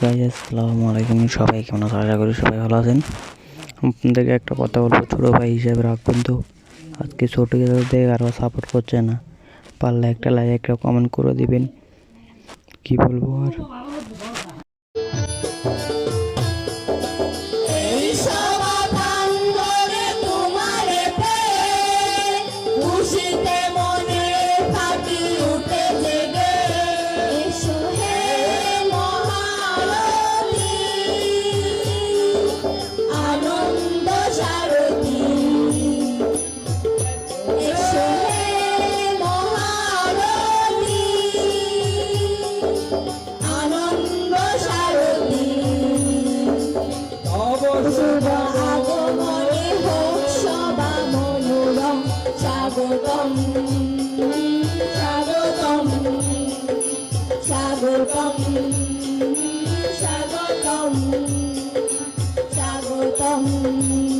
Guys, আসসালামু আলাইকুম। সবাই কেমন আছেন? আশা করি সবাই ভালো আছেন। আপনাদেরকে একটা কথা বলবো, ছোটো ভাই হিসেবে রাখবেন তো। আজকে ছোটো দেখে আরও সাপোর্ট করছে না, পারলে একটা লাইক একটা কমেন্ট করে দিবেন। কি বলবো আর। স্বাগতম স্বাগতম স্বাগতম স্বাগতম স্বাগতম।